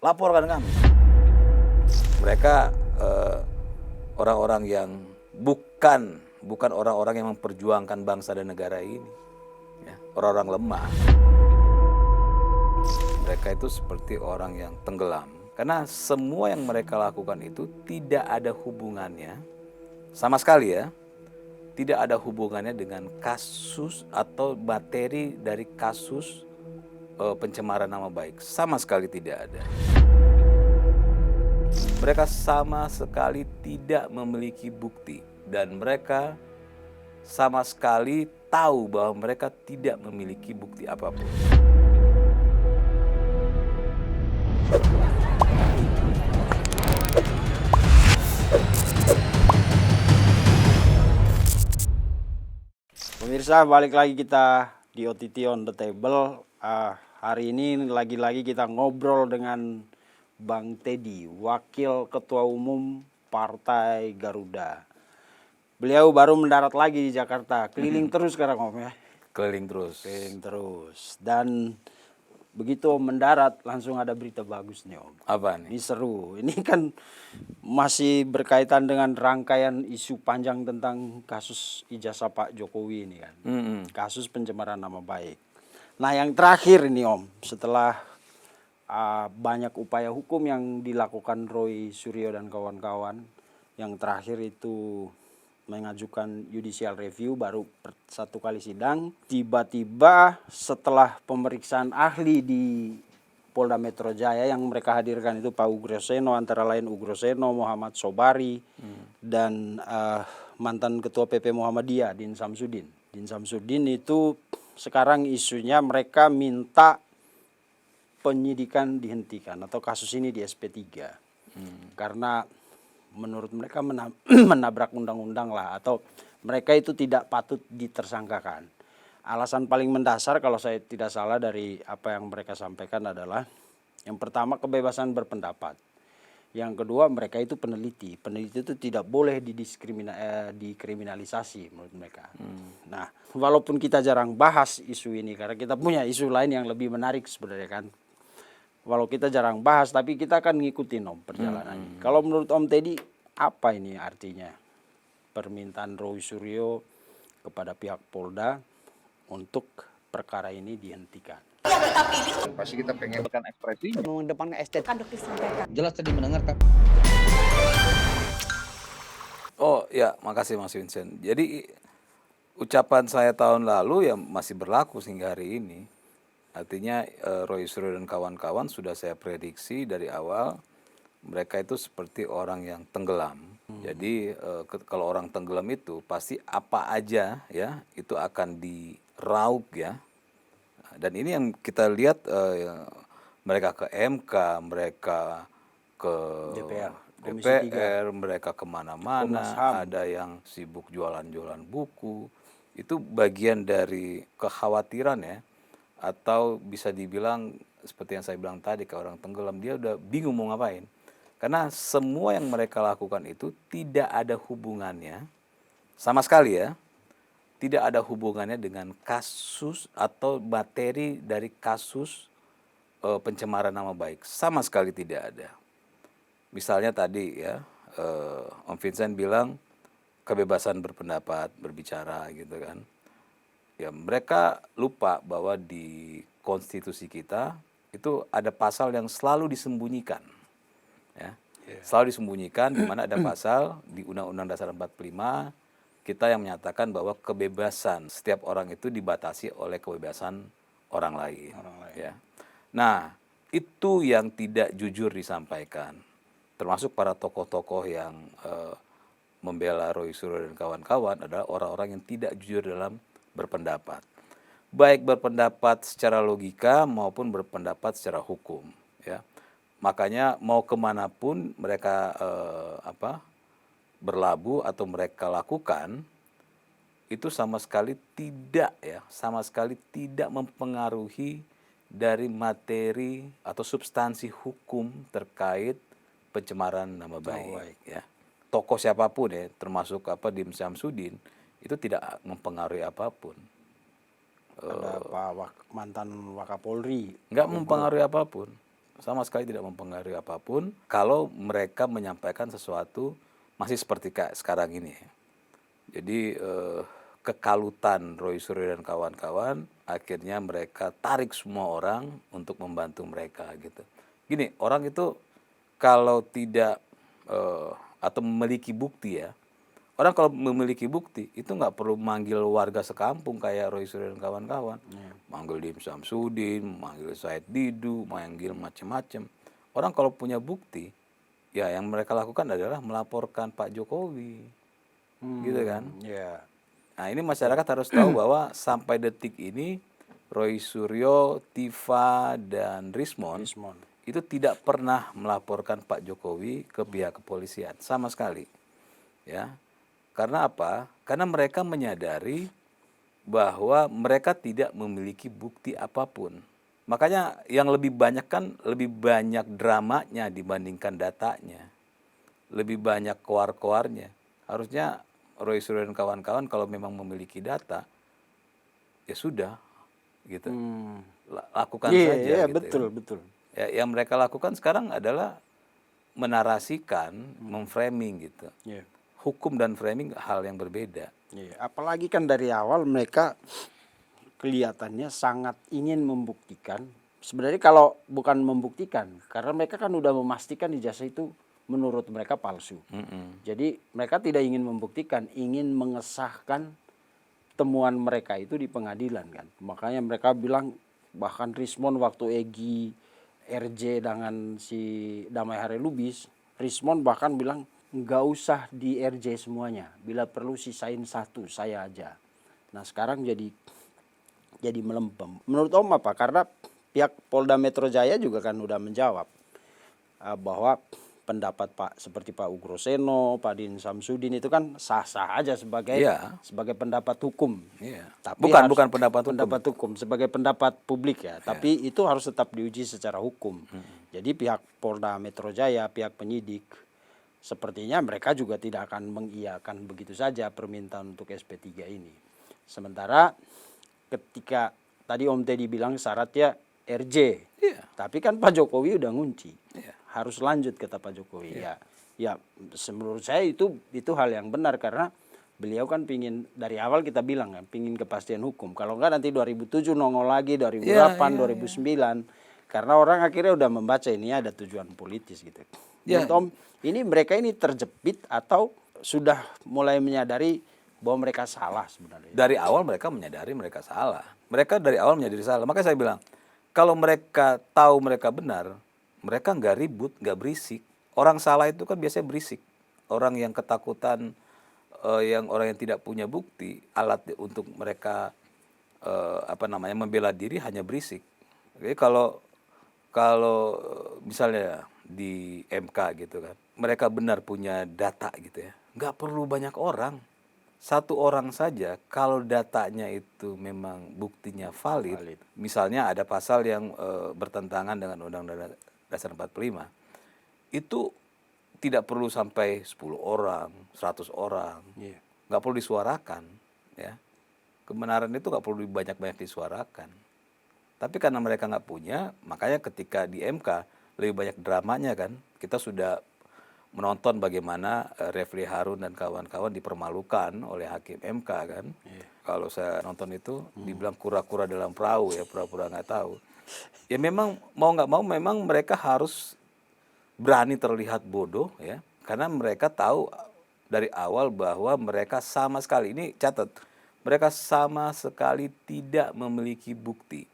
laporkan kami. Mereka orang-orang yang bukan orang-orang yang memperjuangkan bangsa dan negara ini, ya, orang-orang lemah. Mereka itu seperti orang yang tenggelam, karena semua yang mereka lakukan itu tidak ada hubungannya, sama sekali ya, tidak ada hubungannya dengan kasus atau materi dari kasus pencemaran nama baik, sama sekali tidak ada. Mereka sama sekali tidak memiliki bukti dan mereka sama sekali tahu bahwa mereka tidak memiliki bukti apapun. Pemirsa, balik lagi kita di OTT on the Table. Hari ini lagi-lagi kita ngobrol dengan Bang Teddy, Wakil Ketua Umum Partai Garuda. Beliau baru mendarat lagi di Jakarta, keliling terus sekarang Om ya. Keliling terus. Keliling terus. Dan begitu Om mendarat langsung ada berita bagus nih Om. Apa nih? Ini seru. Ini kan masih berkaitan dengan rangkaian isu panjang tentang kasus ijazah Pak Jokowi ini kan. Kasus pencemaran nama baik. Nah yang terakhir ini Om, setelah banyak upaya hukum yang dilakukan Roy Suryo dan kawan-kawan, yang terakhir itu mengajukan judicial review baru satu kali sidang. Tiba-tiba setelah pemeriksaan ahli di Polda Metro Jaya yang mereka hadirkan itu Pak Ugroseno, antara lain Ugroseno, Muhammad Sobari, dan mantan Ketua PP Muhammadiyah, Din Samsudin. Din Samsudin itu sekarang isunya mereka minta penyidikan dihentikan atau kasus ini di SP3. Karena menurut mereka menabrak undang-undang lah, atau mereka itu tidak patut ditersangkakan. Alasan paling mendasar kalau saya tidak salah dari apa yang mereka sampaikan adalah yang pertama kebebasan berpendapat. Yang kedua mereka itu peneliti. Peneliti itu tidak boleh dikriminalisasi menurut mereka. Nah, walaupun kita jarang bahas isu ini karena kita punya isu lain yang lebih menarik sebenarnya kan. Walau kita jarang bahas, tapi kita akan ngikutin Om perjalanannya. Kalau menurut Om Teddy, apa ini artinya permintaan Roy Suryo kepada pihak Polda untuk perkara ini dihentikan? Pasti kita pengen kan ekspresinya. Mengedepankan estetika disampaikan. Jelas tadi mendengarkan. Oh ya, makasih Mas Vincent. Jadi ucapan saya tahun lalu ya masih berlaku hingga hari ini. Artinya Roy Suryo dan kawan-kawan sudah saya prediksi dari awal mereka itu seperti orang yang tenggelam. Jadi kalau orang tenggelam itu pasti apa aja ya itu akan diraup ya. Dan ini yang kita lihat mereka ke MK, mereka ke DPR, mereka kemana-mana, ada yang sibuk jualan-jualan buku. Itu bagian dari kekhawatiran ya. Atau bisa dibilang seperti yang saya bilang tadi, ke orang tenggelam, dia udah bingung mau ngapain. Karena semua yang mereka lakukan itu tidak ada hubungannya, sama sekali ya, tidak ada hubungannya dengan kasus atau materi dari kasus pencemaran nama baik, sama sekali tidak ada. Misalnya tadi ya, Om Vincent bilang kebebasan berpendapat, berbicara gitu kan. Ya mereka lupa bahwa di konstitusi kita itu ada pasal yang selalu disembunyikan. Ya. Selalu disembunyikan, di mana ada pasal di Undang-Undang Dasar 45 kita yang menyatakan bahwa kebebasan setiap orang itu dibatasi oleh kebebasan orang lain. Ya. Nah, itu yang tidak jujur disampaikan. Termasuk para tokoh-tokoh yang membela Roy Suryo dan kawan-kawan adalah orang-orang yang tidak jujur dalam berpendapat. Baik berpendapat secara logika maupun berpendapat secara hukum. Ya. Makanya mau kemanapun mereka berlabuh atau mereka lakukan, itu sama sekali tidak mempengaruhi dari materi atau substansi hukum terkait pencemaran nama baik. Ya. Tokoh siapapun ya, termasuk Din Samsudin, itu tidak mempengaruhi apapun. Ada Pak mantan Wakapolri. Nggak mempengaruhi apapun. sama sekali tidak mempengaruhi apapun kalau mereka menyampaikan sesuatu masih seperti kayak sekarang ini. Jadi kekalutan Roy Suryo dan kawan-kawan akhirnya mereka tarik semua orang untuk membantu mereka gitu. Gini, orang itu kalau tidak atau memiliki bukti ya, orang kalau memiliki bukti itu nggak perlu manggil warga sekampung kayak Roy Suryo dan kawan-kawan, manggil Dim Samsudin, manggil Said Didu, manggil macam-macam. Orang kalau punya bukti, ya yang mereka lakukan adalah melaporkan Pak Jokowi, gitu kan? Ya. Nah ini masyarakat harus tahu bahwa sampai detik ini Roy Suryo, Tifa dan Rismon itu tidak pernah melaporkan Pak Jokowi ke pihak kepolisian sama sekali, ya. Karena apa? Karena mereka menyadari bahwa mereka tidak memiliki bukti apapun. Makanya yang lebih banyak kan lebih banyak dramanya dibandingkan datanya, lebih banyak koar-koarnya. Harusnya Roy Suryo dan kawan-kawan kalau memang memiliki data, ya sudah, gitu. Lakukan Iya, saja. iya, Gitu, betul, ya. betul. Ya, yang mereka lakukan sekarang adalah menarasikan, memframing gitu. Iya. Hukum dan framing hal yang berbeda. Iya, apalagi kan dari awal mereka kelihatannya sangat ingin membuktikan. Sebenarnya kalau bukan membuktikan, karena mereka kan udah memastikan ijazah itu menurut mereka palsu. Jadi mereka tidak ingin membuktikan, ingin mengesahkan temuan mereka itu di pengadilan kan. Makanya mereka bilang, bahkan Rismon waktu Egy RJ dengan si Damai Hari Lubis, Rismon bahkan bilang nggak usah di RJ semuanya, bila perlu sisain satu saya aja. Nah sekarang jadi melempem. Menurut Om apa? Karena pihak Polda Metro Jaya juga kan udah menjawab bahwa pendapat seperti Pak Ugroseno, Pak Din Samsudin itu kan sah-sah aja sebagai Iya. sebagai pendapat hukum. Iya. Tapi Bukan pendapat hukum. pendapat hukum sebagai pendapat publik ya. Tapi itu harus tetap diuji secara hukum. Jadi pihak Polda Metro Jaya, pihak penyidik, sepertinya mereka juga tidak akan mengiyakan begitu saja permintaan untuk SP3 ini. Sementara ketika tadi Om Teddy bilang syaratnya RJ, tapi kan Pak Jokowi udah ngunci, harus lanjut kata Pak Jokowi. Ya, menurut saya itu hal yang benar karena beliau kan pingin dari awal kita bilang kan, pingin kepastian hukum. Kalau enggak nanti 2007 nongol lagi, 2008, 2009, karena orang akhirnya udah membaca ini ada tujuan politis gitu. Menurut Om, ini mereka ini terjepit atau sudah mulai menyadari bahwa mereka salah sebenarnya? Dari awal mereka menyadari mereka salah. Mereka dari awal menyadari salah. Makanya saya bilang, kalau mereka tahu mereka benar, mereka nggak ribut, nggak berisik. Orang salah itu kan biasanya berisik. Orang yang ketakutan, orang yang tidak punya bukti, alat untuk mereka membela diri hanya berisik. Jadi kalau misalnya di MK gitu kan, mereka benar punya data gitu ya, nggak perlu banyak orang. Satu orang saja kalau datanya itu memang buktinya valid. Misalnya ada pasal yang bertentangan dengan Undang-Undang Dasar 45, itu tidak perlu sampai 10 orang, 100 orang, nggak perlu disuarakan, ya. Kebenaran itu nggak perlu banyak-banyak disuarakan. Tapi karena mereka nggak punya, makanya ketika di MK lebih banyak dramanya kan. Kita sudah menonton bagaimana Refli Harun dan kawan-kawan dipermalukan oleh hakim MK kan. Kalau saya nonton itu dibilang kura-kura dalam perahu ya, pura-pura nggak tahu. Ya memang mau nggak mau memang mereka harus berani terlihat bodoh ya, karena mereka tahu dari awal bahwa mereka sama sekali, ini catat, mereka sama sekali tidak memiliki bukti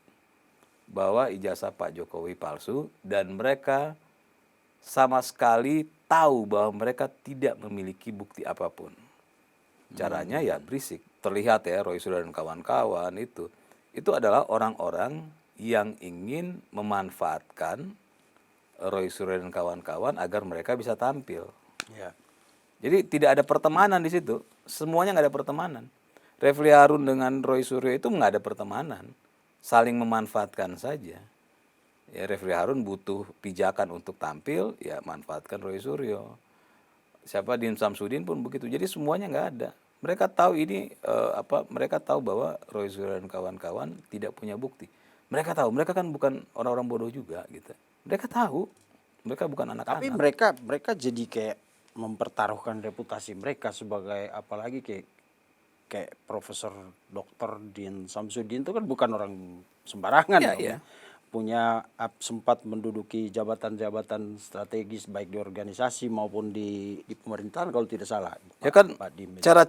bahwa ijazah Pak Jokowi palsu, dan mereka sama sekali tahu bahwa mereka tidak memiliki bukti apapun. Caranya ya berisik. Terlihat ya Roy Suryo dan kawan-kawan itu adalah orang-orang yang ingin memanfaatkan Roy Suryo dan kawan-kawan agar mereka bisa tampil. Jadi tidak ada pertemanan di situ. Semuanya nggak ada pertemanan. Refli Harun dengan Roy Suryo itu nggak ada pertemanan. Saling memanfaatkan saja. Ya Refli Harun butuh pijakan untuk tampil, ya manfaatkan Roy Suryo. Siapa Din Samsudin pun begitu. Jadi semuanya nggak ada. Mereka tahu ini mereka tahu bahwa Roy Suryo dan kawan-kawan tidak punya bukti. Mereka tahu, mereka kan bukan orang-orang bodoh juga gitu. Mereka tahu, mereka bukan Tapi anak-anak. mereka jadi kayak mempertaruhkan reputasi mereka sebagai, apalagi kayak Profesor Doktor Din Samsudin itu kan bukan orang sembarangan Iya, dong iya. ya. Punya sempat menduduki jabatan-jabatan strategis baik di organisasi maupun di pemerintahan kalau tidak salah. Ya kan Pak Dim. cara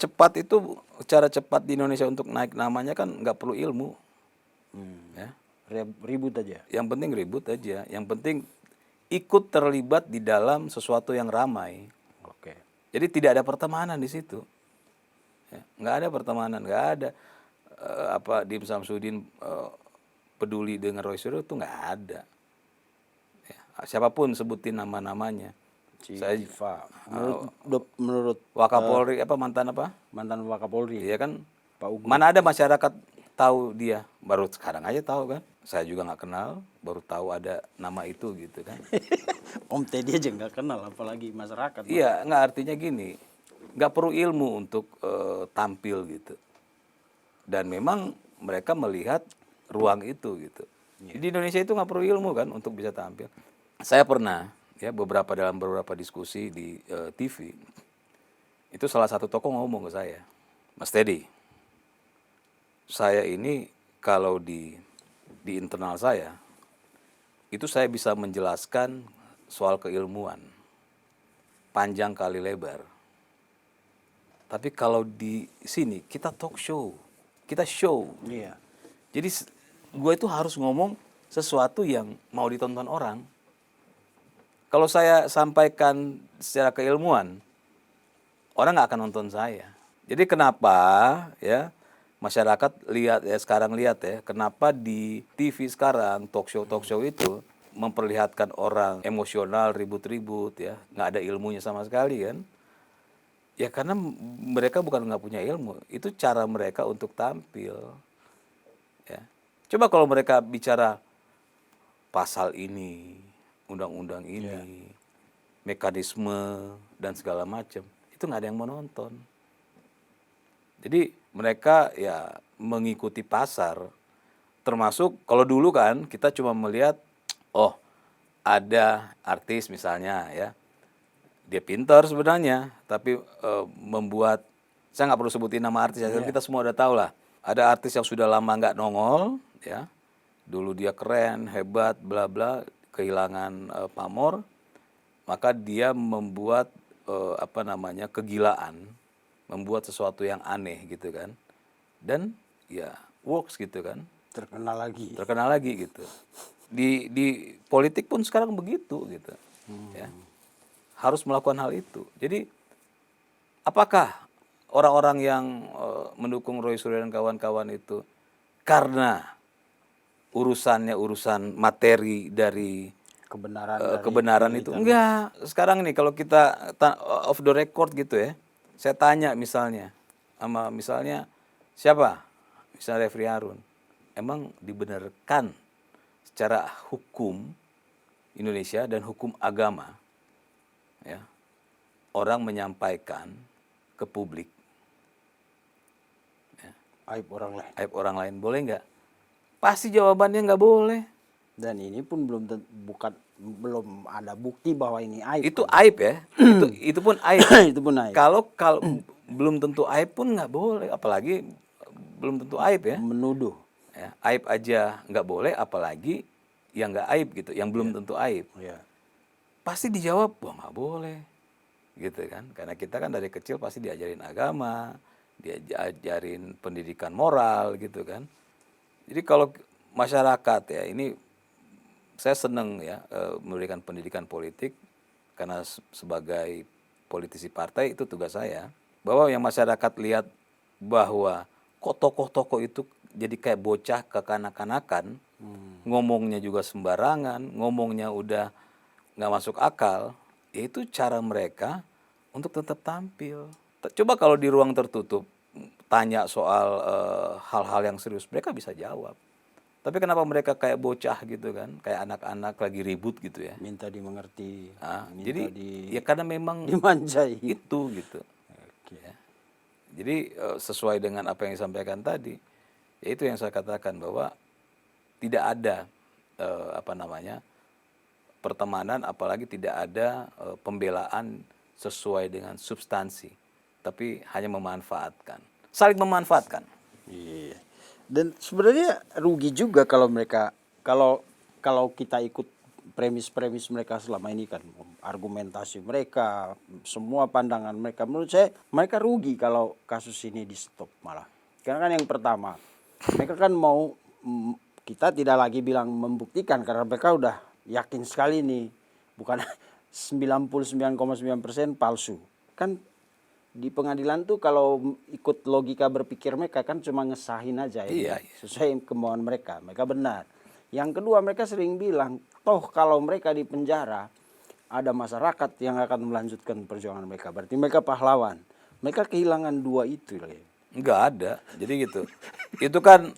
cepat di Indonesia untuk naik namanya kan nggak perlu ilmu. Ya. Ribut aja. Yang penting ribut aja. Yang penting ikut terlibat di dalam sesuatu yang ramai. Oke. Jadi tidak ada pertemanan di situ. Ya, nggak ada pertemanan, nggak ada Dim Samsudin peduli dengan Roy Suryo itu nggak ada. Ya, siapapun sebutin nama-namanya. Saya Civa. Menurut Wakapolri mantan apa? mantan Wakapolri Iya kan? Pak Ugo. Mana ada masyarakat tahu dia? Baru sekarang aja tahu kan? Saya juga nggak kenal, baru tahu ada nama itu gitu kan? Om Teddy aja nggak kenal apalagi masyarakat. Iya, nggak artinya gini, nggak perlu ilmu untuk tampil gitu. Dan memang mereka melihat ruang itu gitu. Di Indonesia itu nggak perlu ilmu kan untuk bisa tampil. Saya pernah ya dalam beberapa diskusi di TV, itu salah satu tokoh ngomong ke saya, Mas Teddy, saya ini kalau di internal saya, itu saya bisa menjelaskan soal keilmuan, panjang kali lebar. Tapi kalau di sini kita talk show, kita show. Iya. Jadi gue itu harus ngomong sesuatu yang mau ditonton orang. Kalau saya sampaikan secara keilmuan, orang nggak akan nonton saya. Jadi kenapa ya masyarakat sekarang lihat ya, kenapa di TV sekarang talk show itu memperlihatkan orang emosional, ribut-ribut ya, nggak ada ilmunya sama sekali kan? Ya karena mereka bukan nggak punya ilmu, itu cara mereka untuk tampil. Ya. Coba kalau mereka bicara pasal ini, undang-undang ini, mekanisme dan segala macam, itu nggak ada yang mau nonton. Jadi mereka ya mengikuti pasar, termasuk kalau dulu kan kita cuma melihat, oh ada artis misalnya ya, dia pintar sebenarnya, tapi membuat, saya nggak perlu sebutin nama artis, kita semua udah tahu lah. Ada artis yang sudah lama nggak nongol, ya, dulu dia keren, hebat, bla bla, kehilangan pamor, maka dia membuat kegilaan, membuat sesuatu yang aneh gitu kan, dan ya works gitu kan, terkenal lagi gitu. Di politik pun sekarang begitu gitu, ya. Harus melakukan hal itu. Jadi apakah orang-orang yang mendukung Roy Suryo dan kawan-kawan itu karena urusan materi dari kebenaran itu? Enggak. Sekarang nih kalau kita off the record gitu ya, saya tanya misalnya misalnya siapa? Misalnya Refri Harun. Emang dibenarkan secara hukum Indonesia dan hukum agama, ya, orang menyampaikan ke publik ya, aib orang lain boleh nggak? Pasti jawabannya nggak boleh. Dan ini pun belum ada bukti bahwa ini aib. Itu aib ya. itu pun aib. Itu pun aib. Kalau belum tentu aib pun nggak boleh, apalagi belum tentu aib ya. Menuduh. Ya, aib aja nggak boleh, apalagi yang nggak aib gitu, yang belum tentu aib. Ya. Pasti dijawab, wah nggak boleh, gitu kan? Karena kita kan dari kecil pasti diajarin agama, diajarin pendidikan moral, gitu kan? Jadi kalau masyarakat ya, ini saya senang ya memberikan pendidikan politik, karena sebagai politisi partai itu tugas saya, bahwa yang masyarakat lihat bahwa kok tokoh-tokoh itu jadi kayak bocah kekanak-kanakan, ngomongnya juga sembarangan, ngomongnya udah nggak masuk akal, ya itu cara mereka untuk tetap tampil. Coba kalau di ruang tertutup tanya soal hal-hal yang serius, mereka bisa jawab. Tapi kenapa mereka kayak bocah gitu kan, kayak anak-anak lagi ribut gitu ya? Minta dimengerti. Jadi ya karena memang dimanjai itu gitu. Ya. Jadi sesuai dengan apa yang disampaikan tadi, yaitu yang saya katakan bahwa tidak ada pertemanan, apalagi tidak ada pembelaan sesuai dengan substansi, tapi hanya memanfaatkan, saling memanfaatkan. Iya. Dan sebenarnya rugi juga kalau mereka kalau kita ikut premis-premis mereka selama ini kan, argumentasi mereka, semua pandangan mereka, menurut saya mereka rugi kalau kasus ini di stop malah. Karena kan yang pertama, mereka kan mau kita tidak lagi bilang membuktikan karena mereka udah yakin sekali nih bukan 99,9% palsu. Kan di pengadilan tuh kalau ikut logika berpikir mereka kan cuma ngesahin aja ya. Iya. Sesuai kemauan mereka. Mereka benar. Yang kedua mereka sering bilang, toh kalau mereka di penjara ada masyarakat yang akan melanjutkan perjuangan mereka. Berarti mereka pahlawan. Mereka kehilangan dua itu. Nggak ada, jadi gitu. Itu kan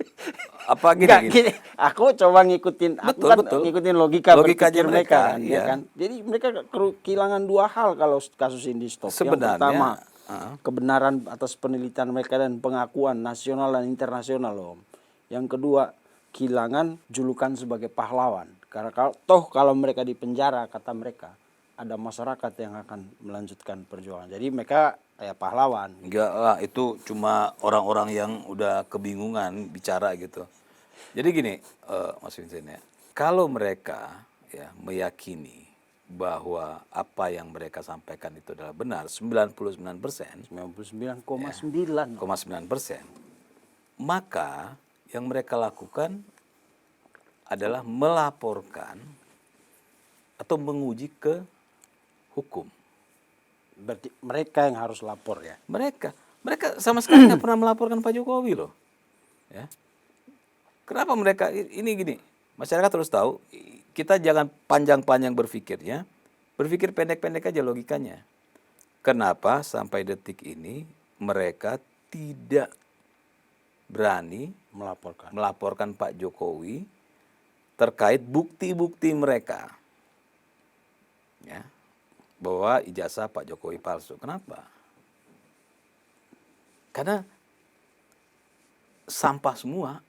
apa Enggak, gini. aku coba ngikutin, Betul, kan betul. ngikutin logika Logikanya berpikir mereka, kan, iya. ya kan. Jadi mereka kehilangan dua hal kalau kasus ini di stop. Sebenarnya, Yang pertama, kebenaran atas penelitian mereka dan pengakuan nasional dan internasional, Om. Yang kedua, kehilangan julukan sebagai pahlawan. Karena kalau mereka di penjara, kata mereka, ada masyarakat yang akan melanjutkan perjuangan. Jadi mereka kayak pahlawan. Enggak lah, itu cuma orang-orang yang udah kebingungan bicara gitu. Jadi gini, Mas Vincent ya, kalau mereka ya meyakini bahwa apa yang mereka sampaikan itu adalah benar, 99%, 99,9. 0,9%, maka yang mereka lakukan adalah melaporkan atau menguji ke hukum. Berarti mereka yang harus lapor ya. Mereka sama sekali nggak pernah melaporkan Pak Jokowi loh. Ya. Kenapa mereka ini gini? Masyarakat harus tahu, kita jangan panjang-panjang berpikirnya, berpikir pendek-pendek aja logikanya. Kenapa sampai detik ini mereka tidak berani melaporkan Pak Jokowi terkait bukti-bukti mereka, ya, bahwa ijazah Pak Jokowi palsu. Kenapa? Karena sampah semua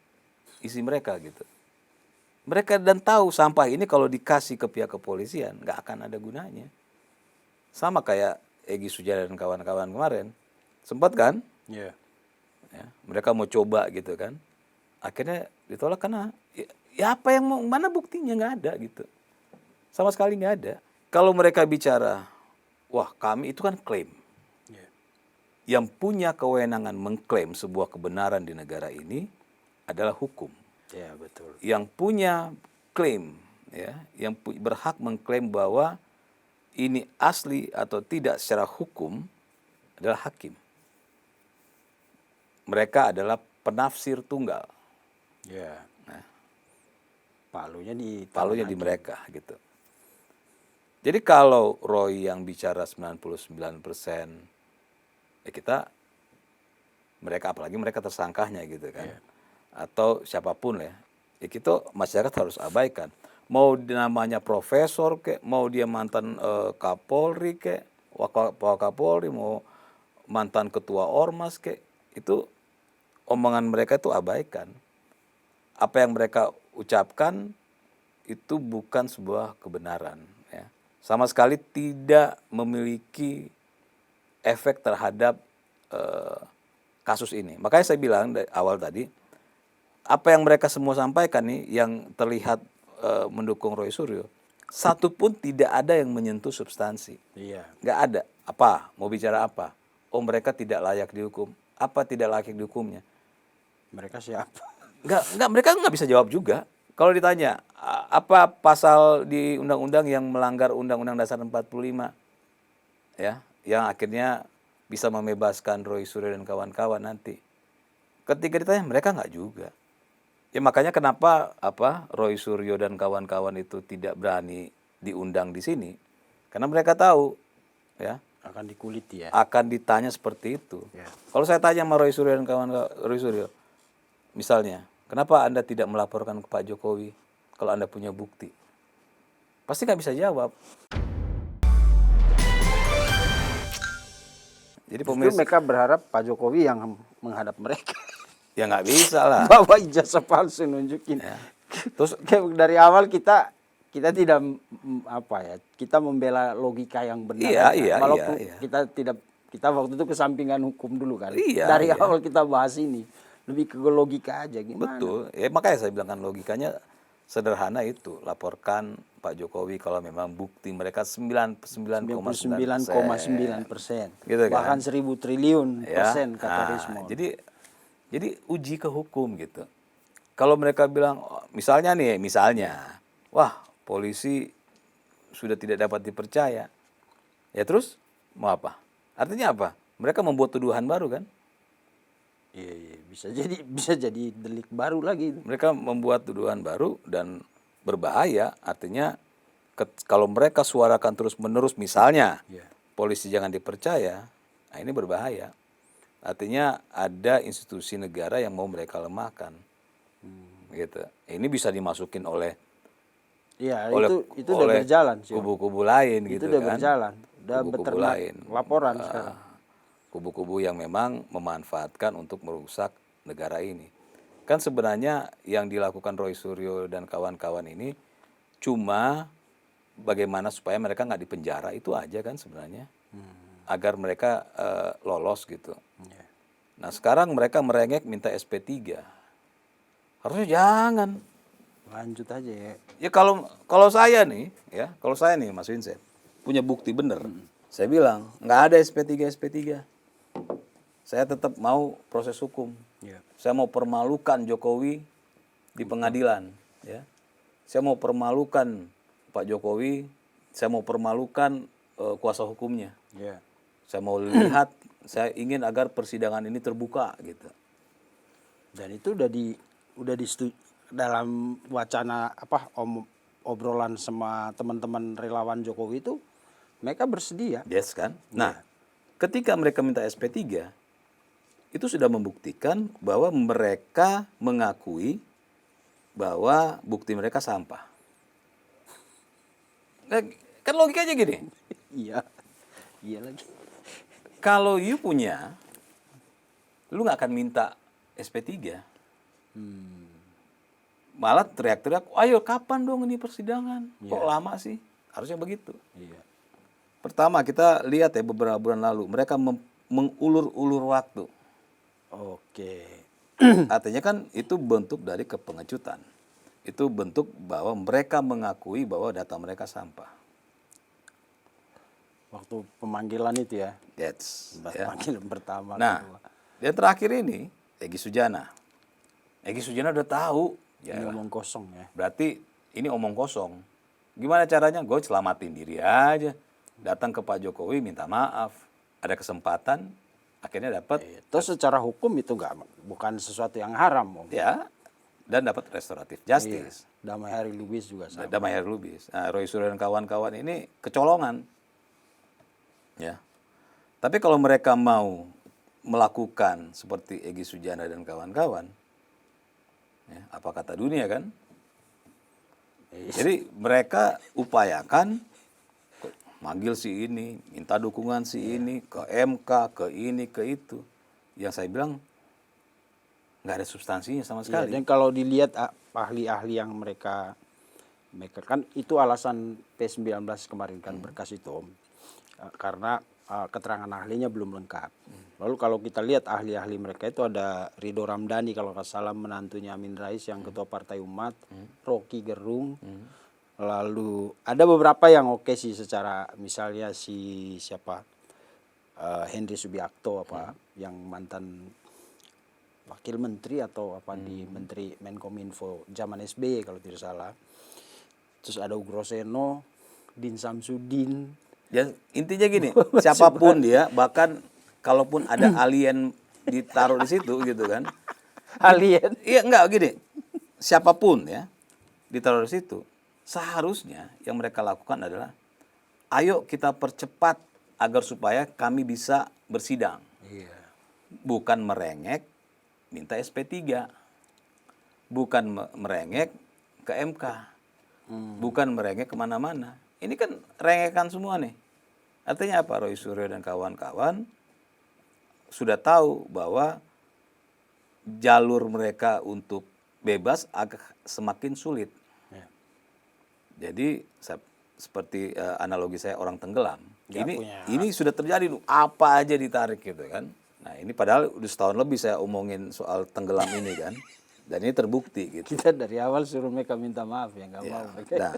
isi mereka gitu. Mereka dan tahu sampah ini kalau dikasih ke pihak kepolisian nggak akan ada gunanya. Sama kayak Egy Sujana dan kawan-kawan kemarin. Sempat kan? Iya. Ya, mereka mau coba gitu kan. Akhirnya ditolak karena ya apa yang mana buktinya nggak ada gitu. Sama sekali nggak ada. Kalau mereka bicara, wah kami itu kan klaim. Yeah. Yang punya kewenangan mengklaim sebuah kebenaran di negara ini adalah hukum. Ya, betul. Yang punya klaim, ya, yang berhak mengklaim bahwa ini asli atau tidak secara hukum adalah hakim. Mereka adalah penafsir tunggal. Ya. Nah, Palunya di mereka gitu. Jadi kalau Roy yang bicara 99%, ya mereka apalagi mereka tersangkanya gitu kan. Yeah. Atau siapapun ya kita masyarakat harus abaikan. Mau namanya profesor kek, mau dia mantan Kapolri kek, Wakapolri, mau mantan ketua Ormas kek, itu omongan mereka itu abaikan. Apa yang mereka ucapkan itu bukan sebuah kebenaran ya. Sama sekali tidak memiliki efek terhadap kasus ini. Makanya saya bilang dari awal tadi, apa yang mereka semua sampaikan nih yang terlihat mendukung Roy Suryo, satu pun tidak ada yang menyentuh substansi. Iya. Nggak ada. Apa? Mau bicara apa? Oh mereka tidak layak dihukum. Apa tidak layak dihukumnya? Mereka siapa? Mereka nggak bisa jawab juga. Kalau ditanya, apa pasal di undang-undang yang melanggar Undang-Undang Dasar 45? Ya, yang akhirnya bisa membebaskan Roy Suryo dan kawan-kawan nanti. Ketika ditanya, mereka nggak juga. Ya makanya kenapa Roy Suryo dan kawan-kawan itu tidak berani diundang di sini. Karena mereka tahu ya Akan dikuliti ya. akan ditanya seperti itu. Ya. Kalau saya tanya sama Roy Suryo dan kawan-kawan Roy Suryo, misalnya, kenapa Anda tidak melaporkan ke Pak Jokowi kalau Anda punya bukti? Pasti nggak bisa jawab. Jadi Justru mereka berharap Pak Jokowi yang menghadap mereka. ya nggak bisa lah. Bawa ijazah palsu nunjukin. Ya. Terus Kayak dari awal kita kita tidak kita membela logika yang benar. Iya, iya, Walaupun iya, iya. kita waktu itu kesampingan hukum dulu kan. Iya, Dari iya. awal kita bahas ini lebih ke logika aja gimana. Betul. Ya makanya saya bilang kan logikanya sederhana itu. Laporkan Pak Jokowi kalau memang bukti mereka 99,9%. 99,9%. Gitu kan? Bahkan 1000 triliun Ya. persen kata Nah, Rismon. jadi uji ke hukum gitu. Kalau mereka bilang oh, misalnya, wah polisi sudah tidak dapat dipercaya. Ya terus mau apa? Artinya apa? Mereka membuat tuduhan baru kan? Iya, bisa jadi delik baru lagi itu. Mereka membuat tuduhan baru dan berbahaya. Artinya kalau mereka suarakan terus-menerus misalnya Iya. polisi jangan dipercaya, nah ini berbahaya. Artinya ada institusi negara yang mau mereka lemahkan. Gitu. Ini bisa dimasukin oleh Iya, itu udah oleh berjalan sih. Om. kubu-kubu lain Itu gitu udah kan. berjalan. Udah Kubu-kubu beternak lain. laporan sekarang. Kubu-kubu yang memang memanfaatkan untuk merusak negara ini. Kan sebenarnya yang dilakukan Roy Suryo dan kawan-kawan ini cuma bagaimana supaya mereka nggak dipenjara itu aja kan sebenarnya. Agar mereka lolos gitu. Iya. Nah sekarang mereka merengek minta SP3. Harusnya jangan. Lanjut aja ya. Ya kalau saya nih Mas Vincent punya bukti bener, saya bilang nggak ada SP3. Saya tetap mau proses hukum. Iya. Saya mau permalukan Jokowi di pengadilan, ya. Saya mau permalukan Pak Jokowi. Saya mau permalukan kuasa hukumnya. Iya. Saya mau lihat, saya ingin agar persidangan ini terbuka gitu. Dan itu udah dalam wacana obrolan sama teman-teman relawan Jokowi itu mereka bersedia. Yes kan? Nah, ketika mereka minta SP3, itu sudah membuktikan bahwa mereka mengakui bahwa bukti mereka sampah. Nah, kan logikanya gini, Iya. Iya lagi. kalau you punya, lu nggak akan minta SP3. Malah teriak-teriak, ayo kapan dong ini persidangan? Kok lama sih? Harusnya begitu. Iya. Pertama kita lihat ya beberapa bulan lalu, mereka mengulur-ulur waktu. Oke. Artinya kan itu bentuk dari kepengecutan. Itu bentuk bahwa mereka mengakui bahwa data mereka sampah. Waktu pemanggilan itu ya. That's, ya. Panggilan pertama. Nah, kedua. yang terakhir ini Egy Sujana. Egy Sujana udah tahu. Ya, Ini omong kosong ya. berarti ini omong kosong. Gimana caranya? Gue selamatin diri aja. Datang ke Pak Jokowi minta maaf. Ada kesempatan, akhirnya dapat. Terus secara hukum itu bukan sesuatu yang haram, Om. Ya, dan dapat restoratif justice. Damai Hari Lubis juga sama. Damai Hari Lubis. Nah, Roy Suryo dan kawan-kawan ini kecolongan. Ya. Tapi kalau mereka mau melakukan seperti Egy Sujana dan kawan-kawan, ya, apa kata dunia kan? Jadi mereka upayakan manggil si ini, minta dukungan si ini, ke MK, ke ini, ke itu. Yang saya bilang nggak ada substansinya sama Iya, sekali. dan kalau dilihat ahli-ahli yang mereka kan itu alasan P19 kemarin kan berkas itu, Om. Karena keterangan ahlinya belum lengkap. Lalu kalau kita lihat ahli-ahli mereka itu ada Ridho Ramdhani kalau nggak salah, menantunya Amin Rais yang ketua Partai Umat, Rocky Gerung. Lalu ada beberapa yang oke sih secara, misalnya Henry Subiakto yang mantan wakil menteri atau di Menteri Menkominfo zaman SBY kalau tidak salah. Terus ada Ugroseno, Din Samsudin. Ya, intinya gini, siapapun dia, bahkan kalaupun ada alien ditaruh di situ gitu kan. Alien. Iya, enggak gini. Siapapun ya ditaruh di situ, seharusnya yang mereka lakukan adalah ayo kita percepat agar supaya kami bisa bersidang. Iya. Bukan merengek minta SP3. Bukan merengek ke MK. Bukan merengek kemana-mana. Ini kan rengekan semua nih. Artinya apa? Roy Suryo dan kawan-kawan sudah tahu bahwa jalur mereka untuk bebas agak semakin sulit. Ya. Jadi seperti analogi saya orang tenggelam. Nggak Ini sudah terjadi, apa aja ditarik gitu kan. Nah ini padahal udah setahun lebih saya omongin soal tenggelam ini kan. Dan ini terbukti gitu. Kita dari awal suruh mereka minta maaf ya nggak mau. Nah,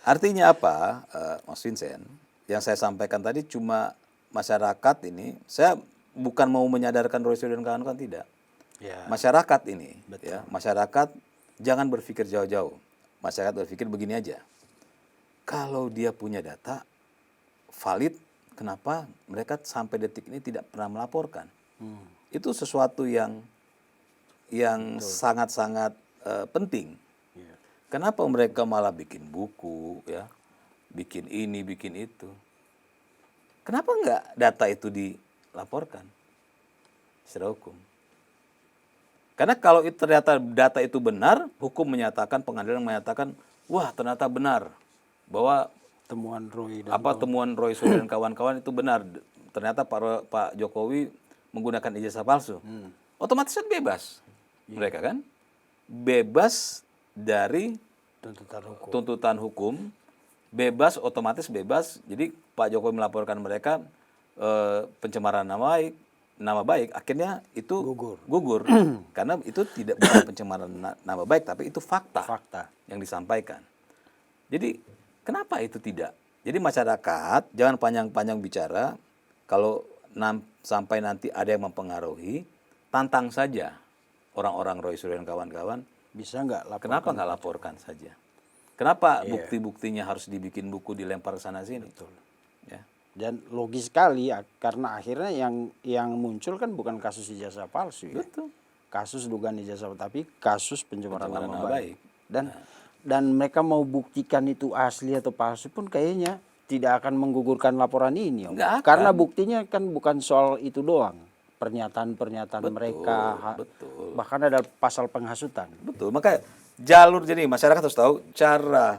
artinya apa, Mas Vincent? Yang saya sampaikan tadi cuma masyarakat ini, saya bukan mau menyadarkan Roy Suryo dan kawan-kawan, tidak. Ya. Masyarakat ini, ya, masyarakat jangan berpikir jauh-jauh. Masyarakat berpikir begini aja. Kalau dia punya data valid, kenapa mereka sampai detik ini tidak pernah melaporkan? Itu sesuatu yang sangat-sangat penting. Iya. Kenapa mereka malah bikin buku, ya, bikin ini, bikin itu? Kenapa enggak data itu dilaporkan secara hukum? Karena kalau ternyata data itu benar, hukum menyatakan, pengadilan menyatakan, wah ternyata benar bahwa Temuan Roy dan temuan Roy Suryo dan kawan-kawan itu benar. Ternyata Pak Jokowi menggunakan ijazah palsu. Otomatis kan bebas mereka kan, bebas dari tuntutan hukum, bebas, otomatis bebas. Jadi Pak Jokowi melaporkan mereka pencemaran nama baik, akhirnya itu gugur karena itu bukan pencemaran nama baik, tapi itu fakta yang disampaikan. Jadi kenapa itu tidak? Jadi masyarakat jangan panjang-panjang bicara. Kalau sampai nanti ada yang mempengaruhi, tantang saja orang-orang Roy Suryo dan kawan-kawan. bisa nggak laporkan? Kenapa nggak laporkan saja? Kenapa bukti-buktinya harus dibikin buku, dilempar sana sini? Betul. Ya. Dan logis sekali ya, karena akhirnya yang muncul kan bukan kasus ijazah palsu ya. Betul. Kasus dugaan ijazah, tapi kasus pencemaran nama baik. Nah. Dan mereka mau buktikan itu asli atau palsu pun kayaknya tidak akan menggugurkan laporan ini, Om. Nggak akan. Karena buktinya kan bukan soal itu doang. Pernyataan-pernyataan mereka, betul. bahkan ada pasal penghasutan. Betul. Maka jalur, jadi masyarakat harus tahu cara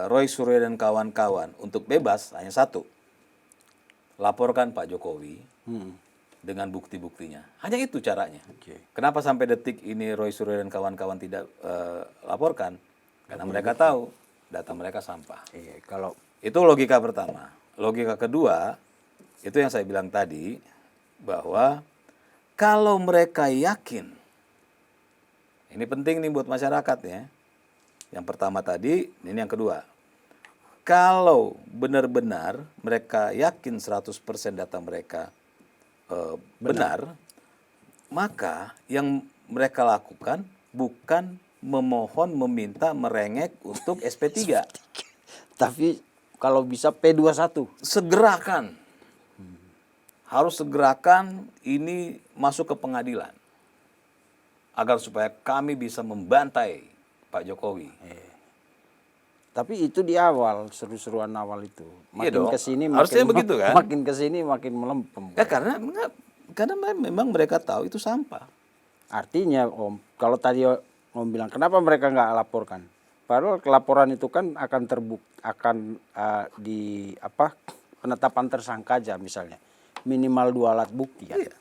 Roy Suryo dan kawan-kawan untuk bebas hanya satu. Laporkan Pak Jokowi dengan bukti-buktinya. Hanya itu caranya. Kenapa sampai detik ini Roy Suryo dan kawan-kawan tidak laporkan? Karena mereka tahu data mereka sampah. Kalau Itu logika pertama. Logika kedua, itu yang saya bilang tadi, bahwa kalau mereka yakin, ini penting nih buat masyarakat ya. Yang pertama tadi, ini yang kedua. Kalau benar-benar mereka yakin 100% data mereka benar, maka yang mereka lakukan bukan memohon, meminta, merengek untuk SP3. tapi kalau bisa P21. Segerakan. Harus segerakan ini masuk ke pengadilan. Agar supaya kami bisa membantai Pak Jokowi. Tapi itu di awal, seru-seruan awal itu. Iya dong. Kesini Harusnya begitu kan? Makin kesini makin melempem. Ya karena memang mereka tahu itu sampah. Artinya Om, kalau tadi Om bilang kenapa mereka nggak laporkan? Padahal laporan itu kan akan penetapan tersangka aja misalnya. Minimal 2 alat bukti kan. Iya.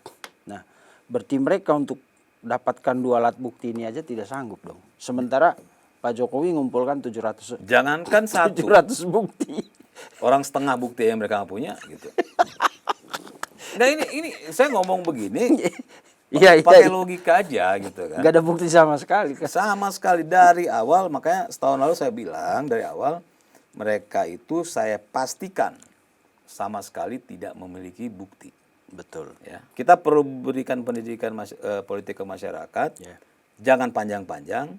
Nah, berarti mereka untuk dapatkan 2 alat bukti ini aja tidak sanggup dong. Sementara Pak Jokowi ngumpulkan 700 Jangankan satu. 700 bukti. Orang setengah bukti yang mereka nggak punya gitu. Nah ini saya ngomong begini pakai logika aja gitu kan. Gak ada bukti sama sekali. Sama sekali dari awal, makanya setahun lalu saya bilang dari awal mereka itu saya pastikan sama sekali tidak memiliki bukti. Betul. Ya, kita perlu berikan pendidikan politik ke masyarakat. Ya. Jangan panjang-panjang,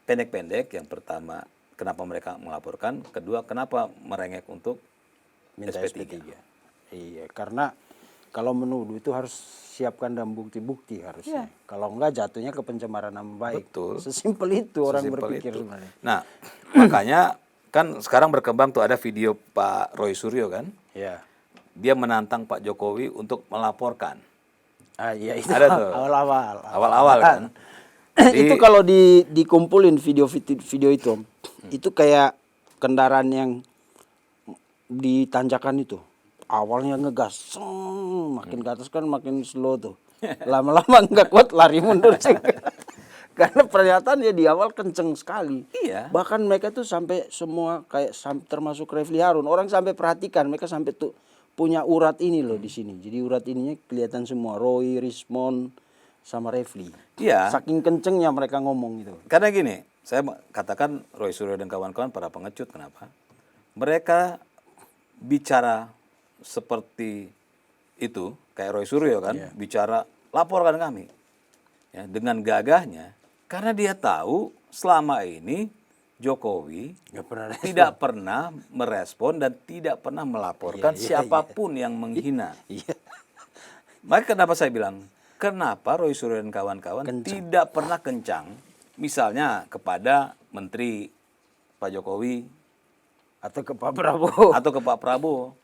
pendek-pendek. Yang pertama, kenapa mereka melaporkan? Kedua, kenapa merengek untuk Minta SP3? Iya, karena kalau menuduh itu harus siapkan dan bukti-bukti harusnya. Kalau enggak jatuhnya ke pencemaran nama baik. Betul. Sesimpel itu orang Sesimpel berpikir itu. sebenarnya. Nah, makanya kan sekarang berkembang tuh ada video Pak Roy Suryo kan. Ya. Dia menantang Pak Jokowi untuk melaporkan. Iya itu Ada tuh. Awal-awal kan. Itu kalau dikumpulin video itu, itu kayak kendaraan yang ditanjakan itu. Awalnya ngegas, makin ke atas kan makin slow tuh. Lama-lama nggak kuat lari mundur. Karena pernyataan ya di awal kenceng sekali. Iya. Bahkan mereka tuh sampai semua kayak termasuk Refli Harun, orang sampai perhatikan mereka sampai tuh punya urat ini loh di sini. Jadi urat ininya kelihatan semua, Roy, Rismond sama Refli. Iya. Saking kencengnya mereka ngomong gitu. Karena gini, saya katakan Roy Suryo dan kawan-kawan para pengecut, kenapa? Mereka bicara seperti itu, kayak Roy Suryo kan, bicara laporkan kami. Ya, dengan gagahnya, karena dia tahu selama ini Jokowi tidak pernah merespon dan tidak pernah melaporkan siapapun yang menghina. Maka kenapa saya bilang, kenapa Roy Suryo dan kawan-kawan tidak pernah kencang, misalnya kepada Menteri Pak Jokowi Atau ke Pak Prabowo. atau ke Pak Prabowo,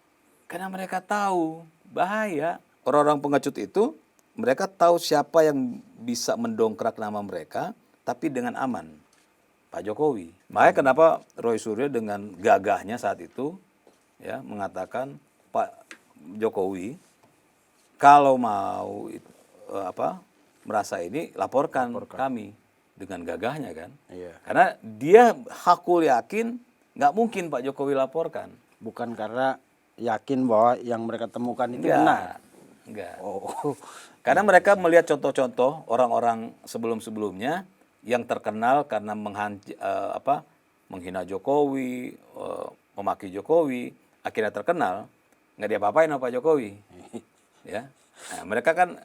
karena mereka tahu bahaya. Orang-orang pengecut itu mereka tahu siapa yang bisa mendongkrak nama mereka, tapi dengan aman. Pak Jokowi. Makanya kenapa Roy Suryo dengan gagahnya saat itu ya mengatakan Pak Jokowi kalau mau merasa ini laporkan kami dengan gagahnya kan. Iya. Karena dia hakul yakin nggak mungkin Pak Jokowi laporkan. Bukan karena yakin bahwa yang mereka temukan itu benar. Enggak. Oh. Karena mereka melihat contoh-contoh orang-orang sebelum-sebelumnya yang terkenal karena menghina Jokowi, memaki Jokowi, akhirnya terkenal, nggak diapa-apain sama Pak Jokowi. Ya, nah, mereka kan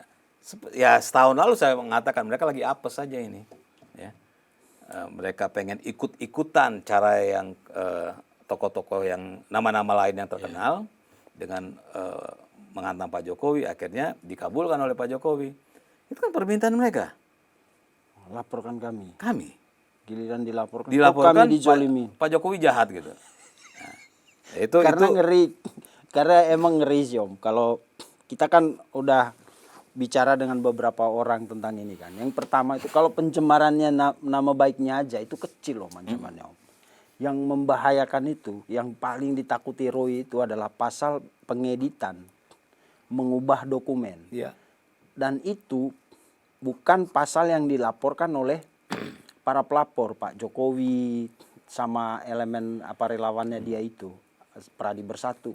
ya setahun lalu saya mengatakan mereka lagi apes saja ini. Ya, mereka pengen ikut-ikutan cara yang tokoh-tokoh yang nama-nama lain yang terkenal dengan menghantam Pak Jokowi, akhirnya dikabulkan oleh Pak Jokowi. Itu kan permintaan mereka. Laporkan kami. Kami. Giliran dilaporkan. Dilaporkan kami dijolimi. Pak Jokowi jahat gitu. Nah, Karena ngeri. Karena emang ngeri sih Om. Kalau kita kan udah bicara dengan beberapa orang tentang ini kan. Yang pertama itu kalau pencemarannya nama baiknya aja itu kecil loh ancamannya Om. Yang membahayakan itu, yang paling ditakuti Roy itu adalah pasal pengeditan, mengubah dokumen. Iya. Dan itu bukan pasal yang dilaporkan oleh para pelapor, Pak Jokowi sama elemen relawannya dia itu, Pradi Bersatu.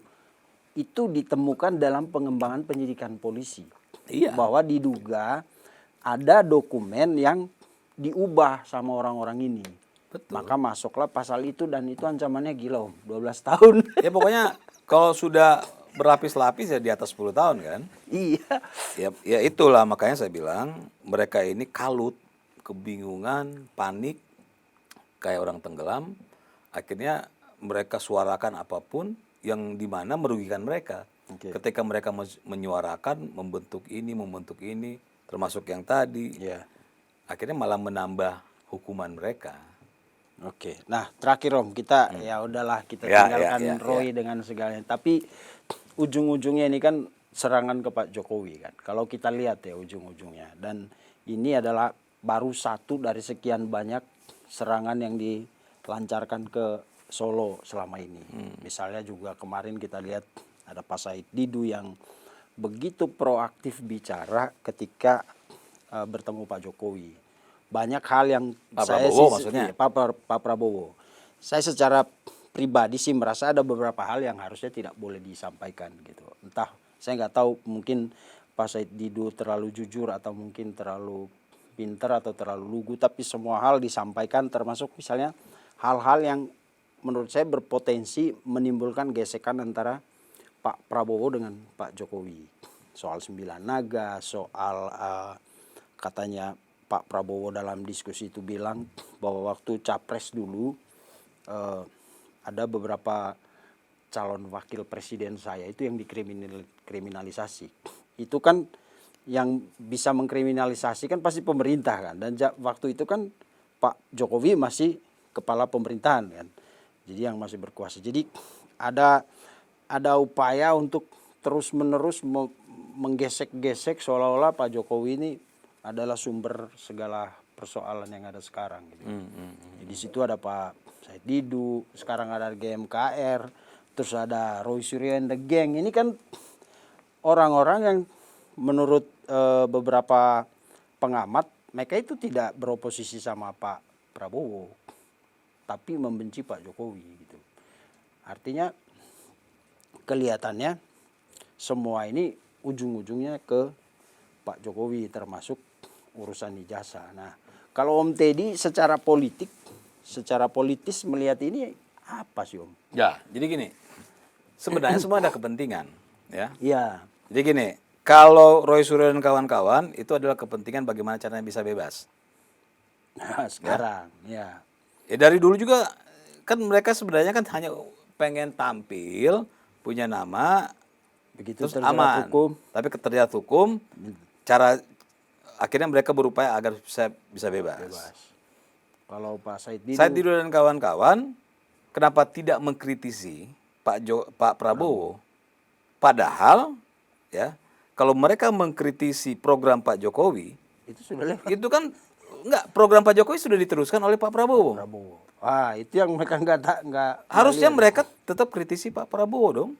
Itu ditemukan dalam pengembangan penyidikan polisi. Iya. Bahwa diduga ada dokumen yang diubah sama orang-orang ini. Betul. Maka masuklah pasal itu dan itu ancamannya gila Om, 12 tahun. Ya pokoknya kalau sudah berlapis-lapis ya di atas 10 tahun kan. Iya. Ya itulah makanya saya bilang mereka ini kalut, kebingungan, panik, kayak orang tenggelam. Akhirnya mereka suarakan apapun yang dimana merugikan mereka. Oke. Ketika mereka menyuarakan, membentuk ini, termasuk yang tadi. Iya. Akhirnya malah menambah hukuman mereka. Oke. Nah, terakhir Om, kita ya udahlah kita Ya, tinggalkan ya, ya, Roy dengan segalanya. Tapi ujung-ujungnya ini kan serangan ke Pak Jokowi kan. Kalau kita lihat ya ujung-ujungnya. Dan ini adalah baru satu dari sekian banyak serangan yang dilancarkan ke Solo selama ini. Misalnya juga kemarin kita lihat ada Pak Said Didu yang begitu proaktif bicara ketika bertemu Pak Jokowi. Banyak hal yang Pak Prabowo maksudnya? Pak Prabowo. Saya secara pribadi sih merasa ada beberapa hal yang harusnya tidak boleh disampaikan gitu. Entah saya nggak tahu mungkin Pak Said Didu terlalu jujur atau mungkin terlalu pintar atau terlalu lugu, tapi semua hal disampaikan termasuk misalnya hal-hal yang menurut saya berpotensi menimbulkan gesekan antara Pak Prabowo dengan Pak Jokowi. Soal 9 naga, soal katanya Pak Prabowo dalam diskusi itu bilang bahwa waktu capres dulu ada beberapa calon wakil presiden saya itu yang dikriminalisasi. Itu kan yang bisa mengkriminalisasi kan pasti pemerintah kan. Dan waktu itu kan Pak Jokowi masih kepala pemerintahan kan. Jadi yang masih berkuasa. Jadi ada upaya untuk terus-menerus menggesek-gesek seolah-olah Pak Jokowi ini adalah sumber segala persoalan yang ada sekarang gitu. Di situ ada Pak Said Didu, sekarang ada GMKR, terus ada Roy Suryo and the Gang. Ini kan orang-orang yang menurut beberapa pengamat mereka itu tidak beroposisi sama Pak Prabowo, tapi membenci Pak Jokowi gitu. Artinya kelihatannya semua ini ujung-ujungnya ke Pak Jokowi, termasuk urusan ijazah. Nah, kalau Om Teddy secara politis melihat ini apa sih Om? Ya, jadi gini. Sebenarnya semua ada kepentingan, ya. Iya. Jadi gini, kalau Roy Suryo dan kawan-kawan itu adalah kepentingan bagaimana caranya bisa bebas. Nah, sekarang ya. Ya dari dulu juga kan mereka sebenarnya kan hanya pengen tampil, punya nama, Begitu terus terjerat aman. hukum. Tapi terjerat hukum, cara akhirnya mereka berupaya agar bisa bebas. Kalau Pak Said Didu, Said Didu dan kawan-kawan kenapa tidak mengkritisi Pak Prabowo? Padahal ya kalau mereka mengkritisi program Pak Jokowi, itu sudah lewat itu kan enggak, program Pak Jokowi sudah diteruskan oleh Pak Prabowo. Prabowo. Itu yang mereka nggak Harusnya lihat. mereka tetap kritisi Pak Prabowo dong.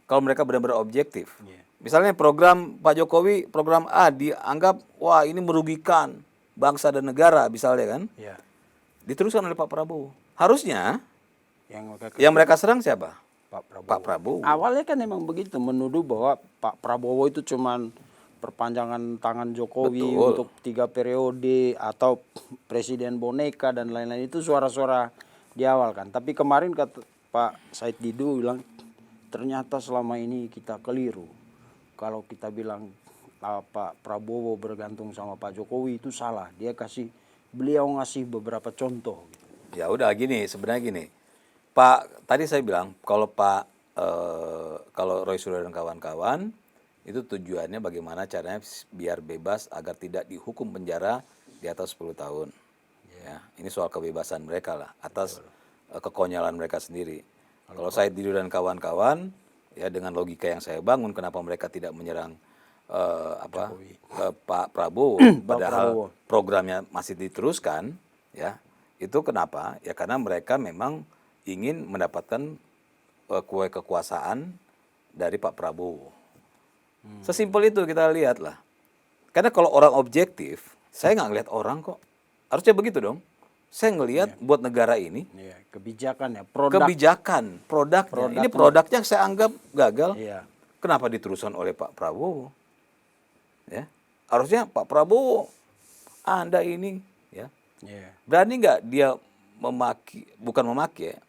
Kalau mereka benar-benar objektif. Iya. Misalnya program Pak Jokowi, program A dianggap wah ini merugikan bangsa dan negara misalnya kan. Ya. Diteruskan oleh Pak Prabowo. Harusnya Yang yang mereka serang siapa? Pak Prabowo. Pak Prabowo. Awalnya kan emang begitu, menuduh bahwa Pak Prabowo itu cuman perpanjangan tangan Jokowi Betul. untuk 3 periode atau presiden boneka dan lain-lain, itu suara-suara di awal kan. Tapi kemarin kata Pak Said Didu bilang ternyata selama ini kita keliru. Kalau kita bilang Pak Prabowo bergantung sama Pak Jokowi itu salah. Beliau ngasih beberapa contoh. Ya udah gini, sebenarnya gini. Pak, tadi saya bilang kalau kalau Roy Suryo dan kawan-kawan itu tujuannya bagaimana caranya biar bebas agar tidak dihukum penjara di atas 10 tahun. Ya, ini soal kebebasan mereka lah atas kekonyolan mereka sendiri. Kalau Said Didu dan kawan-kawan ya dengan logika yang saya bangun kenapa mereka tidak menyerang Pak Prabowo padahal programnya masih diteruskan ya. Itu kenapa? Ya karena mereka memang ingin mendapatkan kue kekuasaan dari Pak Prabowo. Sesimpel itu kita lihat lah. Karena kalau orang objektif, saya nggak ngelihat orang kok. Harusnya begitu dong. Saya ngelihat buat negara ini. Iya, kebijakan ya, Kebijakan, produknya. Ini produknya yang saya anggap gagal. Iya. Kenapa diteruskan oleh Pak Prabowo? Ya, harusnya Pak Prabowo, Anda ini, ya, Iya. berani nggak dia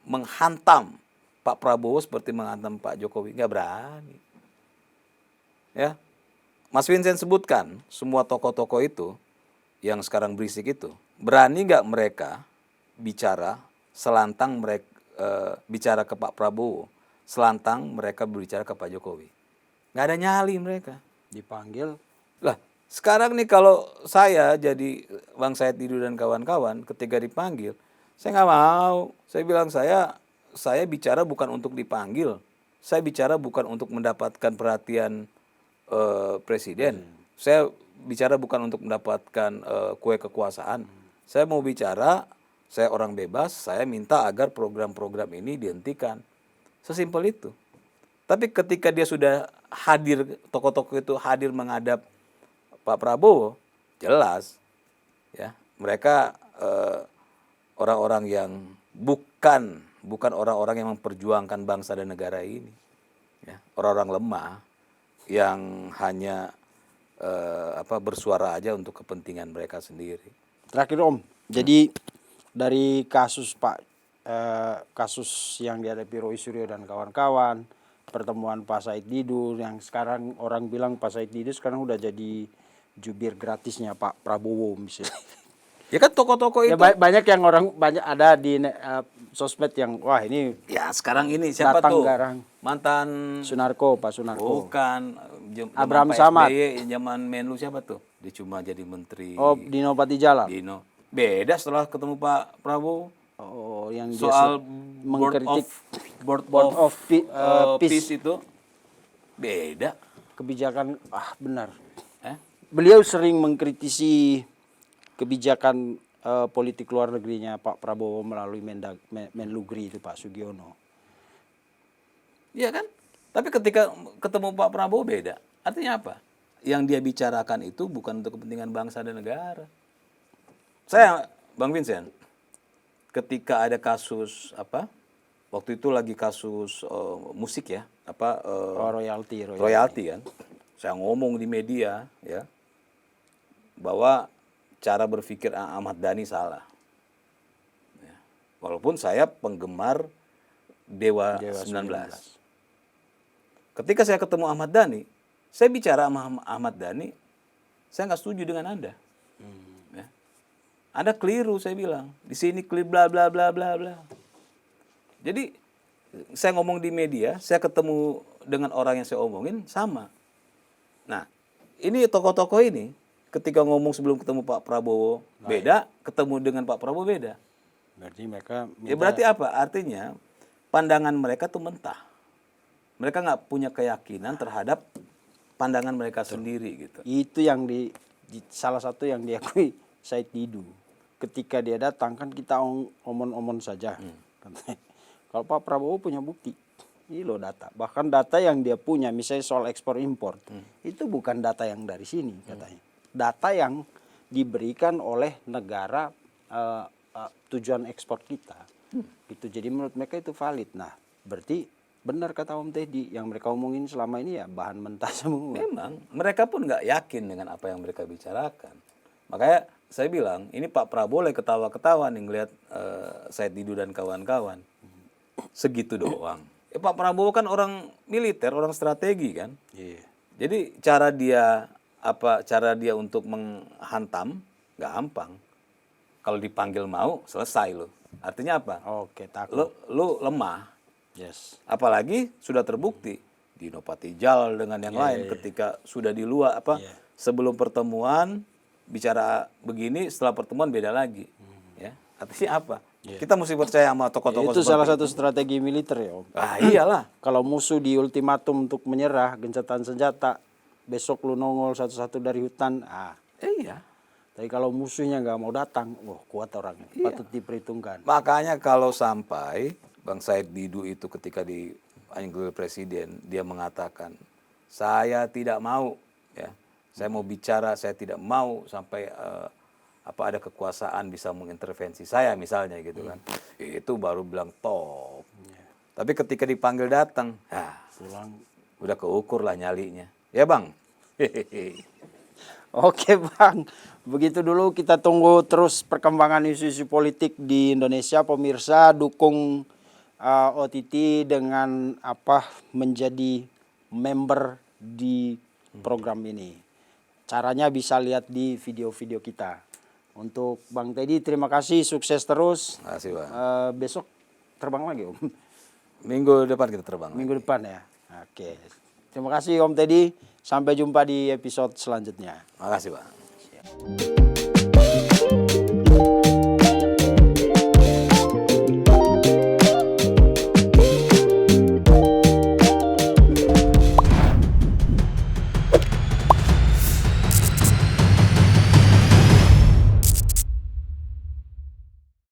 menghantam Pak Prabowo seperti menghantam Pak Jokowi? Nggak berani. Ya, Mas Vincent sebutkan semua tokoh-tokoh itu yang sekarang berisik itu, berani nggak mereka bicara selantang mereka bicara ke Pak Prabowo, selantang mereka berbicara ke Pak Jokowi? Nggak ada nyali mereka. Dipanggil. Lah, sekarang nih kalau saya jadi Bang Said Didu dan kawan-kawan ketika dipanggil, saya nggak mau. Saya bilang saya bicara bukan untuk dipanggil. Saya bicara bukan untuk mendapatkan perhatian presiden. Saya bicara bukan untuk mendapatkan kue kekuasaan. Saya mau bicara, saya orang bebas, saya minta agar program-program ini dihentikan. Sesimpel itu. Tapi ketika dia sudah hadir, tokoh-tokoh itu hadir menghadap Pak Prabowo, jelas ya mereka orang-orang yang bukan orang-orang yang memperjuangkan bangsa dan negara ini, ya, orang-orang lemah yang hanya bersuara aja untuk kepentingan mereka sendiri. Terakhir Om, jadi dari kasus yang dihadapi Roy Suryo dan kawan-kawan, pertemuan Pak Said Didu yang sekarang orang bilang Pak Said Didu sekarang udah jadi jubir gratisnya Pak Prabowo misalnya. Ya kan tokoh-tokoh itu. Ya banyak yang banyak ada di sosmed yang wah ini Ya sekarang ini siapa datang tuh? garang. Mantan Pak Sunarko. bukan Abraham Pak Samad. SBY, zaman Menlu siapa tuh? Dia cuma jadi menteri. Oh, Dino Patijalal. Dino. Beda setelah ketemu Pak Prabowo. Oh, yang dia Soal mengkritik Board of Peace itu beda. kebijakan benar. Eh? Beliau sering mengkritisi kebijakan politik luar negerinya Pak Prabowo melalui Menlugri itu Pak Sugiono. Iya kan? Tapi ketika ketemu Pak Prabowo beda. Artinya apa? yang dia bicarakan itu bukan untuk kepentingan bangsa dan negara. Saya, Bang Vincent, ketika ada kasus waktu itu lagi kasus musik ya, royalti kan, saya ngomong di media ya bahwa cara berpikir Ahmad Dhani salah. Ya. Walaupun saya penggemar Dewa 19. Ketika saya ketemu Ahmad Dhani, saya bicara sama Ahmad Dhani, saya nggak setuju dengan Anda. Ya. Anda keliru, saya bilang. Di sini keliru bla bla bla bla bla. Jadi saya ngomong di media, saya ketemu dengan orang yang saya omongin sama. Nah, ini tokoh-tokoh ini ketika ngomong sebelum ketemu Pak Prabowo beda, ketemu dengan Pak Prabowo beda. Berarti mereka Ya berarti apa? Artinya pandangan mereka tuh mentah. Mereka nggak punya keyakinan terhadap pandangan mereka sendiri gitu. itu yang salah satu yang diakui Said Didu. Ketika dia datang kan kita omon-omon saja. Katanya, kalau Pak Prabowo punya bukti, ini loh data. Bahkan data yang dia punya, misalnya soal ekspor impor, itu bukan data yang dari sini katanya. Data yang diberikan oleh negara tujuan ekspor kita. Itu jadi menurut mereka itu valid. Nah, berarti benar kata Om Teddy, yang mereka omongin selama ini ya bahan mentah semua. Memang mereka pun nggak yakin dengan apa yang mereka bicarakan. Makanya saya bilang ini Pak Prabowo ketawa-ketawa nih ngelihat Said Didu dan kawan-kawan. Segitu doang. Pak Prabowo kan orang militer, orang strategi kan. Iya. Jadi cara dia untuk menghantam gampang. Kalau dipanggil mau selesai lo. Artinya apa? Oke, takut. Lu lemah. Yes. Apalagi sudah terbukti Dino Patijal dengan yang lain ketika sudah di luar sebelum pertemuan bicara begini, setelah pertemuan beda lagi. Ya. Artinya apa? Kita mesti percaya sama tokoh-tokoh Itu seperti salah satu strategi militer ya Om. Ah iyalah. Kalau musuh di ultimatum untuk menyerah, gencatan senjata, besok lu nongol satu-satu dari hutan. Iya. Tapi kalau musuhnya nggak mau datang, wah kuat orangnya. Patut diperhitungkan. Makanya kalau sampai Bang Said Didu itu ketika dipanggil presiden, dia mengatakan, saya tidak mau, ya, saya mau bicara, saya tidak mau sampai ada kekuasaan bisa mengintervensi saya misalnya gitu kan. Itu baru bilang top. Tapi ketika dipanggil datang, Pulang. udah keukur lah nyalinya. Ya Bang. Oke Bang, begitu dulu kita tunggu terus perkembangan isu-isu politik di Indonesia. Pemirsa dukung OTT dengan menjadi member di program ini. Caranya bisa lihat di video-video kita. Untuk Bang Teddy terima kasih, sukses terus. Terima kasih Bang. Besok terbang lagi Om. Minggu depan kita terbang. Minggu depan ya. Oke. Terima kasih Om Teddy. Sampai jumpa di episode selanjutnya. Terima kasih Bang.